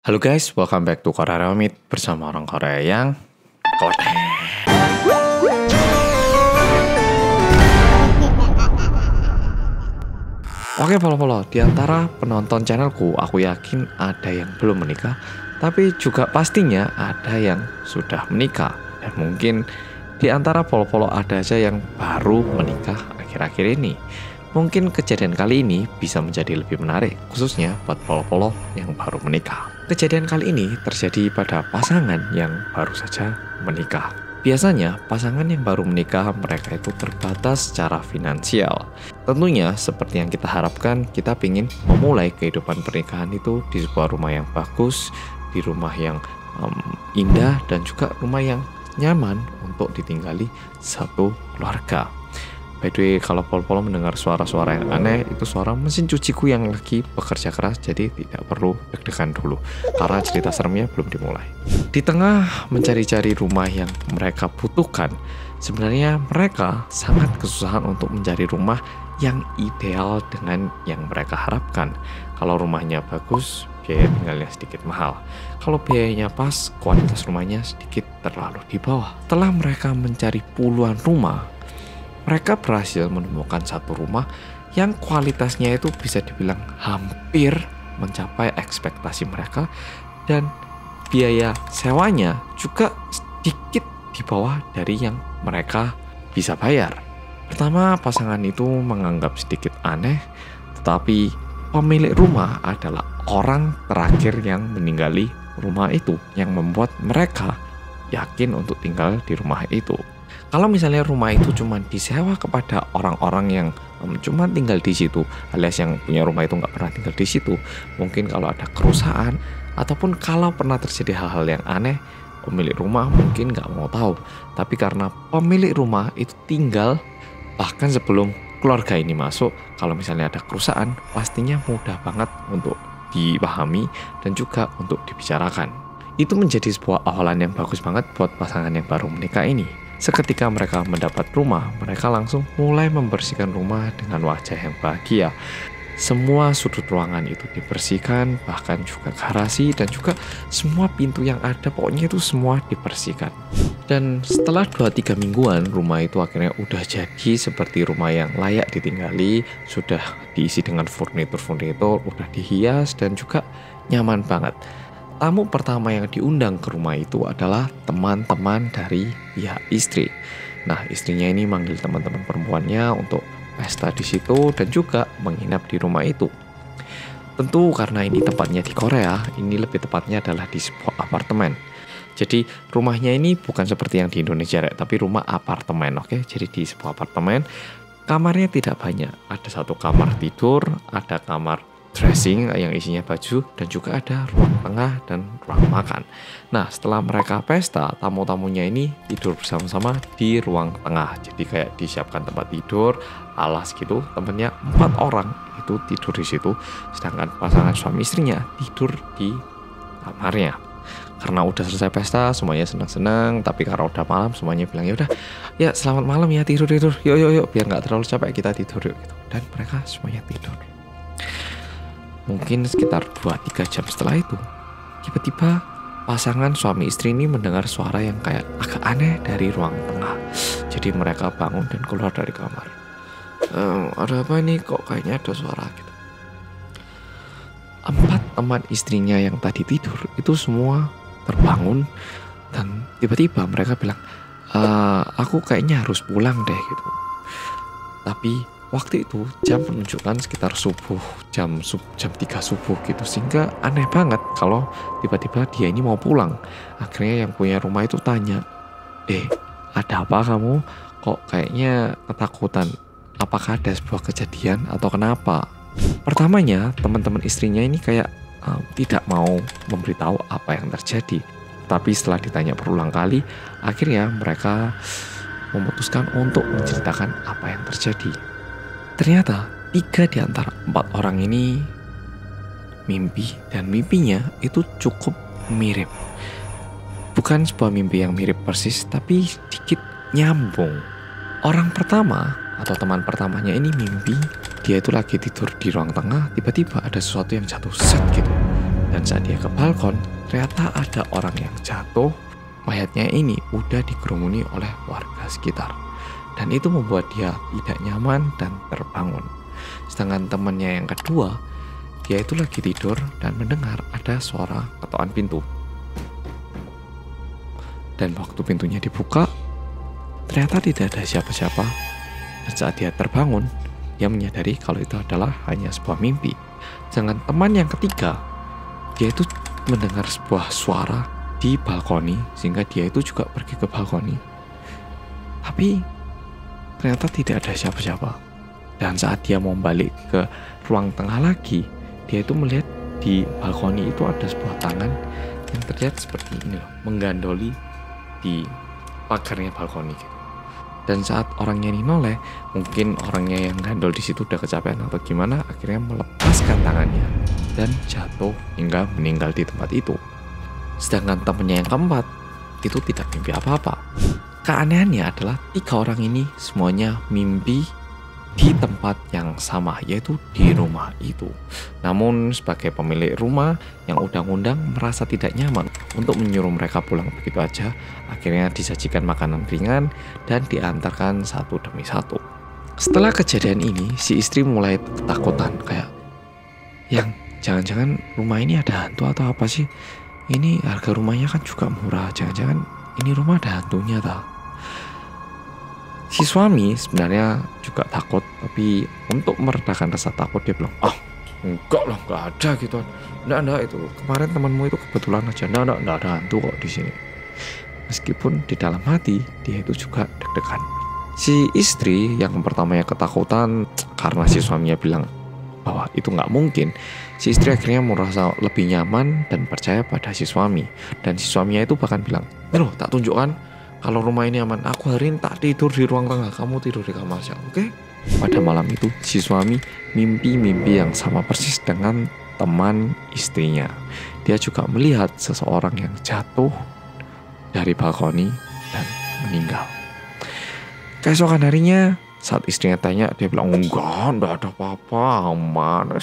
Halo guys, welcome back to Korea Remit bersama orang Korea yang kote. Oke polo-polo, di antara penonton channelku, aku yakin ada yang belum menikah, tapi juga pastinya ada yang sudah menikah. Dan mungkin di antara polo-polo ada aja yang baru menikah akhir-akhir ini. Mungkin kejadian kali ini bisa menjadi lebih menarik, khususnya buat polo-polo yang baru menikah. Kejadian kali ini terjadi pada pasangan yang baru saja menikah. Biasanya pasangan yang baru menikah mereka itu terbatas secara finansial. Tentunya seperti yang kita harapkan, kita ingin memulai kehidupan pernikahan itu di sebuah rumah yang bagus, di rumah yang indah dan juga rumah yang nyaman untuk ditinggali satu keluarga. By the way, kalau polo-polo mendengar suara-suara yang aneh, itu suara mesin cuciku yang lagi bekerja keras, jadi tidak perlu deg-degan dulu, karena cerita seremnya belum dimulai. Di tengah mencari-cari rumah yang mereka butuhkan, sebenarnya mereka sangat kesusahan untuk mencari rumah yang ideal dengan yang mereka harapkan. Kalau rumahnya bagus, biaya tinggalnya sedikit mahal. Kalau biayanya pas, kualitas rumahnya sedikit terlalu di bawah. Setelah mereka mencari puluhan rumah, mereka berhasil menemukan satu rumah yang kualitasnya itu bisa dibilang hampir mencapai ekspektasi mereka dan biaya sewanya juga sedikit di bawah dari yang mereka bisa bayar. Pertama, pasangan itu menganggap sedikit aneh, tetapi pemilik rumah adalah orang terakhir yang meninggali rumah itu yang membuat mereka yakin untuk tinggal di rumah itu. Kalau misalnya rumah itu cuma disewa kepada orang-orang yang cuma tinggal di situ, alias yang punya rumah itu nggak pernah tinggal di situ, mungkin kalau ada kerusakan ataupun kalau pernah terjadi hal-hal yang aneh, pemilik rumah mungkin nggak mau tahu. Tapi karena pemilik rumah itu tinggal bahkan sebelum keluarga ini masuk, kalau misalnya ada kerusakan, pastinya mudah banget untuk dipahami dan juga untuk dibicarakan. Itu menjadi sebuah awalan yang bagus banget buat pasangan yang baru menikah ini. Seketika mereka mendapat rumah, mereka langsung mulai membersihkan rumah dengan wajah yang bahagia. Semua sudut ruangan itu dibersihkan, bahkan juga garasi dan juga semua pintu yang ada, pokoknya itu semua dibersihkan. Dan setelah 2-3 mingguan, rumah itu akhirnya udah jadi seperti rumah yang layak ditinggali, sudah diisi dengan furnitur-furnitur, udah dihias dan juga nyaman banget. Tamu pertama yang diundang ke rumah itu adalah teman-teman dari pihak istri. Nah, istrinya ini manggil teman-teman perempuannya untuk pesta di situ dan juga menginap di rumah itu. Tentu karena ini tempatnya di Korea, ini lebih tepatnya adalah di sebuah apartemen. Jadi rumahnya ini bukan seperti yang di Indonesia, tapi rumah apartemen, oke? Jadi di sebuah apartemen, kamarnya tidak banyak. Ada satu kamar tidur, ada kamar dressing yang isinya baju dan juga ada ruang tengah dan ruang makan. Nah, setelah mereka pesta, tamu-tamunya ini tidur bersama-sama di ruang tengah. Jadi kayak disiapkan tempat tidur, alas gitu. Temennya 4 orang itu tidur di situ, sedangkan pasangan suami istrinya tidur di kamarnya. Karena udah selesai pesta, semuanya senang-senang. Tapi karena udah malam, semuanya bilang ya udah, ya selamat malam ya, tidur. Yuk, biar nggak terlalu capek kita tidur yuk. Gitu. Dan mereka semuanya tidur. Mungkin sekitar 2-3 jam setelah itu, tiba-tiba pasangan suami istri ini mendengar suara yang kayak agak aneh dari ruang tengah. Jadi mereka bangun dan keluar dari kamar. Ada apa ini? Kok kayaknya ada suara gitu. 4 teman istrinya yang tadi tidur itu semua terbangun dan tiba-tiba mereka bilang, aku kayaknya harus pulang deh gitu. Tapi waktu itu jam menunjukkan sekitar subuh, jam 3 subuh gitu, sehingga aneh banget kalau tiba-tiba dia ini mau pulang. Akhirnya yang punya rumah itu tanya, ada apa kamu? Kok kayaknya ketakutan? Apakah ada sebuah kejadian atau kenapa? Pertamanya teman-teman istrinya ini kayak tidak mau memberitahu apa yang terjadi. Tapi setelah ditanya berulang kali, akhirnya mereka memutuskan untuk menceritakan apa yang terjadi. Ternyata 3 di antara 4 orang ini mimpi, dan mimpinya itu cukup mirip. Bukan sebuah mimpi yang mirip persis, tapi sedikit nyambung. Orang pertama atau teman pertamanya ini mimpi dia itu lagi tidur di ruang tengah, tiba-tiba ada sesuatu yang jatuh set gitu Dan saat dia ke balkon, ternyata ada orang yang jatuh. Mayatnya ini udah dikerumuni oleh warga sekitar. Dan itu membuat dia tidak nyaman dan terbangun. Sedangkan temannya yang kedua, dia itu lagi tidur dan mendengar ada suara ketukan pintu. Dan waktu pintunya dibuka, ternyata tidak ada siapa-siapa. Dan saat dia terbangun, dia menyadari kalau itu adalah hanya sebuah mimpi. Sedangkan teman yang ketiga, dia itu mendengar sebuah suara di balkoni, sehingga dia itu juga pergi ke balkoni. Tapi ternyata tidak ada siapa-siapa. Dan saat dia mau balik ke ruang tengah lagi, dia itu melihat di balkoni itu ada sebuah tangan yang terlihat seperti ini loh, menggandoli di pagarnya balkoni gitu. Dan saat orangnya ini noleh, mungkin orangnya yang gandol di situ udah kecapean atau gimana, akhirnya melepaskan tangannya dan jatuh hingga meninggal di tempat itu. Sedangkan temannya yang keempat itu tidak mimpi apa-apa. Keanehannya adalah 3 orang ini semuanya mimpi di tempat yang sama, yaitu di rumah itu. Namun sebagai pemilik rumah yang undang-undang merasa tidak nyaman untuk menyuruh mereka pulang begitu aja. Akhirnya disajikan makanan ringan dan diantarkan satu demi satu. Setelah kejadian ini, si istri mulai ketakutan, kayak, yang jangan-jangan rumah ini ada hantu atau apa sih? Ini harga rumahnya kan juga murah, jangan-jangan ini rumah ada hantunya tak? Si suami sebenarnya juga takut, tapi untuk meredakan rasa takut dia bilang, enggak lah, enggak ada gitu. Enggak, itu kemarin temanmu itu kebetulan aja, enggak ada hantu kok di sini. Meskipun di dalam hati dia itu juga deg-degan. Si istri yang pertamanya ketakutan karena si suaminya bilang bahwa itu nggak mungkin, si istri akhirnya merasa lebih nyaman dan percaya pada si suami. Dan si suaminya itu bahkan bilang, loh, tak tunjukkan kalau rumah ini aman, aku hari ini tak tidur di ruang tengah, kamu tidur di kamar saya, oke? Pada malam itu, si suami mimpi yang sama persis dengan teman istrinya. Dia juga melihat seseorang yang jatuh dari balkoni dan meninggal. Keesokan harinya, saat istrinya tanya, dia bilang, enggak ada apa-apa, aman.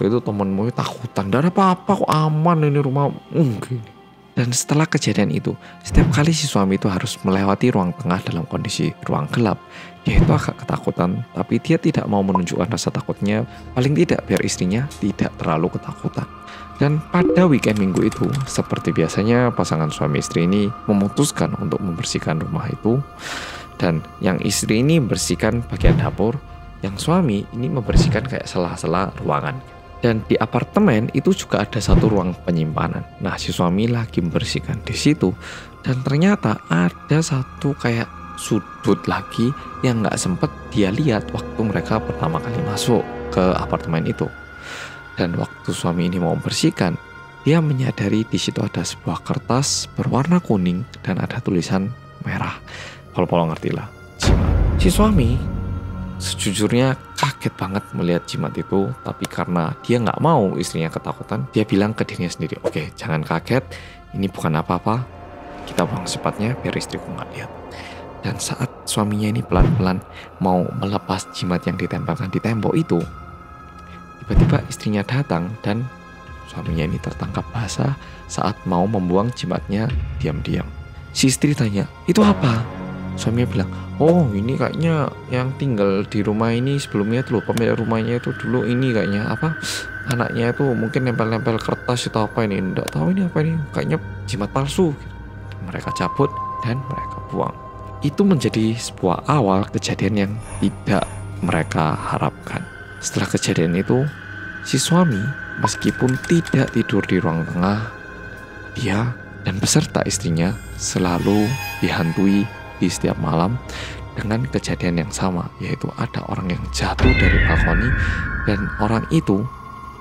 Itu temenmu takutan, enggak ada apa-apa kok, aman ini rumah, gini. Dan setelah kejadian itu, setiap kali si suami itu harus melewati ruang tengah dalam kondisi ruang gelap, dia itu agak ketakutan, tapi dia tidak mau menunjukkan rasa takutnya, paling tidak biar istrinya tidak terlalu ketakutan. Dan pada weekend minggu itu, seperti biasanya pasangan suami istri ini memutuskan untuk membersihkan rumah itu. Dan yang istri ini membersihkan bagian dapur, yang suami ini membersihkan kayak sela-sela ruangan. Dan di apartemen itu juga ada satu ruang penyimpanan. Nah, si suami lagi membersihkan di situ, dan ternyata ada satu kayak sudut lagi yang nggak sempet dia lihat waktu mereka pertama kali masuk ke apartemen itu. Dan waktu suami ini mau membersihkan, dia menyadari di situ ada sebuah kertas berwarna kuning dan ada tulisan merah. Kalau ngerti lah. Si suami sejujurnya kaget banget melihat jimat itu, tapi karena dia nggak mau istrinya ketakutan, dia bilang ke dirinya sendiri, oke, jangan kaget, ini bukan apa-apa, kita buang cepatnya biar istriku nggak lihat. Dan saat suaminya ini pelan-pelan mau melepas jimat yang ditempelkan di tembok itu, tiba-tiba istrinya datang dan suaminya ini tertangkap basah saat mau membuang jimatnya diam-diam. Si istri tanya, itu apa? Suaminya bilang, oh ini kayaknya yang tinggal di rumah ini sebelumnya itu loh, pemilik rumahnya itu dulu ini kayaknya apa, anaknya itu mungkin nempel-nempel kertas atau apa ini, enggak tahu ini apa ini, kayaknya jimat palsu. Mereka cabut dan mereka buang. Itu menjadi sebuah awal kejadian yang tidak mereka harapkan. Setelah kejadian itu, si suami meskipun tidak tidur di ruang tengah, dia dan beserta istrinya selalu dihantui di setiap malam dengan kejadian yang sama, yaitu ada orang yang jatuh dari balkoni dan orang itu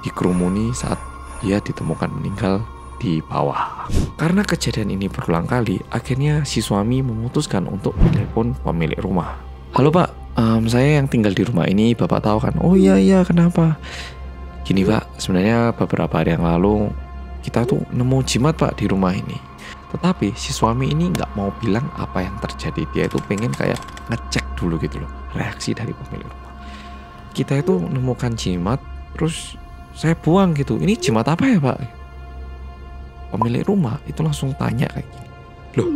dikerumuni saat dia ditemukan meninggal di bawah. Karena kejadian ini berulang kali, akhirnya si suami memutuskan untuk menelepon pemilik rumah. Halo pak, saya yang tinggal di rumah ini, bapak tahu kan? Oh iya kenapa? Gini pak, sebenarnya beberapa hari yang lalu kita tuh nemu jimat pak di rumah ini. Tetapi si suami ini nggak mau bilang apa yang terjadi. Dia itu pengen kayak ngecek dulu gitu loh, reaksi dari pemilik rumah. Kita itu menemukan jimat, terus saya buang gitu. Ini jimat apa ya pak? pemilik rumah itu langsung tanya kayak gini. Loh,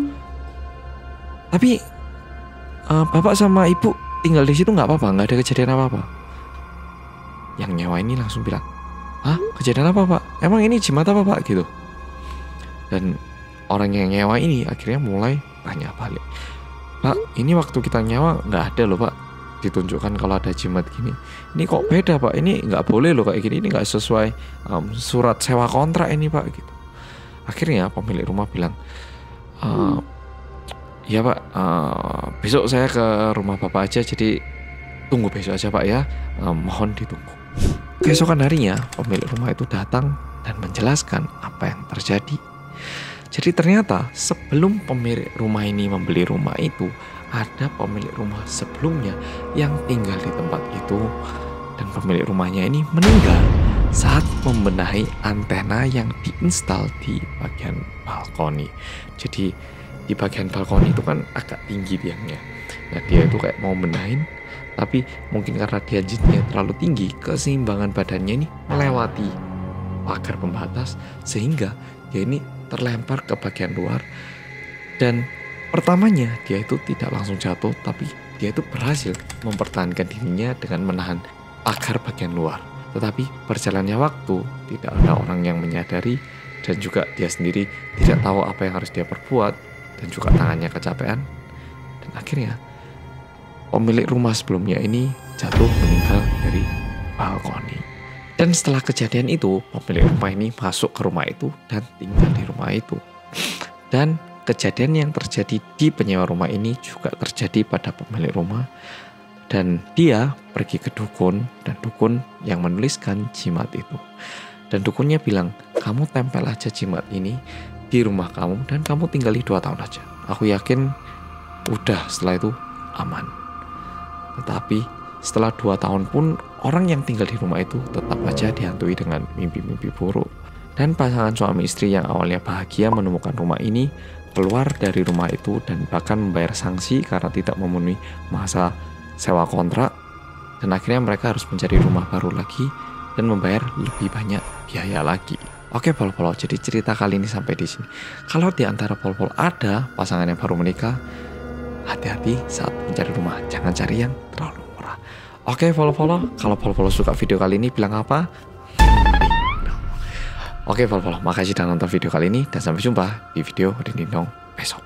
tapi bapak sama ibu tinggal di situ nggak apa-apa, nggak ada kejadian apa-apa? Yang nyewa ini langsung bilang, hah, kejadian apa pak? Emang ini jimat apa pak? Gitu. Dan orang yang nyewa ini akhirnya mulai tanya balik, pak, ini waktu kita nyewa nggak ada loh pak, ditunjukkan kalau ada jimat gini. Ini kok beda pak, ini nggak boleh loh kayak gini, ini nggak sesuai surat sewa kontrak ini pak, gitu. Akhirnya pemilik rumah bilang, ya pak, besok saya ke rumah bapak aja, jadi tunggu besok aja pak ya, mohon ditunggu. Keesokan harinya pemilik rumah itu datang dan menjelaskan apa yang terjadi. Jadi ternyata sebelum pemilik rumah ini membeli rumah itu, ada pemilik rumah sebelumnya yang tinggal di tempat itu, dan pemilik rumahnya ini meninggal saat membenahi antena yang diinstal di bagian balkoni. Jadi di bagian balkoni itu kan agak tinggi tiangnya. Nah dia itu kayak mau benahin, tapi mungkin karena dia jinnya terlalu tinggi, keseimbangan badannya ini melewati pagar pembatas sehingga dia ini terlempar ke bagian luar. Dan pertamanya dia itu tidak langsung jatuh, tapi dia itu berhasil mempertahankan dirinya dengan menahan pagar bagian luar. Tetapi berjalannya waktu, tidak ada orang yang menyadari, dan juga dia sendiri tidak tahu apa yang harus dia perbuat, dan juga tangannya kecapean. Dan akhirnya pemilik rumah sebelumnya ini jatuh meninggal dari balkoni. Dan setelah kejadian itu, pemilik rumah ini masuk ke rumah itu dan tinggal di rumah itu. Dan kejadian yang terjadi di penyewa rumah ini juga terjadi pada pemilik rumah. Dan dia pergi ke dukun, dan dukun yang menuliskan jimat itu. Dan dukunnya bilang, kamu tempel aja jimat ini di rumah kamu dan kamu tinggali 2 tahun aja. Aku yakin udah setelah itu aman. Tetapi setelah 2 tahun pun orang yang tinggal di rumah itu tetap aja dihantui dengan mimpi-mimpi buruk. Dan pasangan suami istri yang awalnya bahagia menemukan rumah ini keluar dari rumah itu dan bahkan membayar sanksi karena tidak memenuhi masa sewa kontrak. Dan akhirnya mereka harus mencari rumah baru lagi dan membayar lebih banyak biaya lagi. Oke pol-pol, jadi cerita kali ini sampai di sini. Kalau di antara pol-pol ada pasangan yang baru menikah, hati-hati saat mencari rumah, jangan cari yang terlalu murah. Oke pol-pol, kalau pol-pol suka video kali ini bilang apa? Oke pol-pol, makasih sudah nonton video kali ini dan sampai jumpa di video Rindindong besok.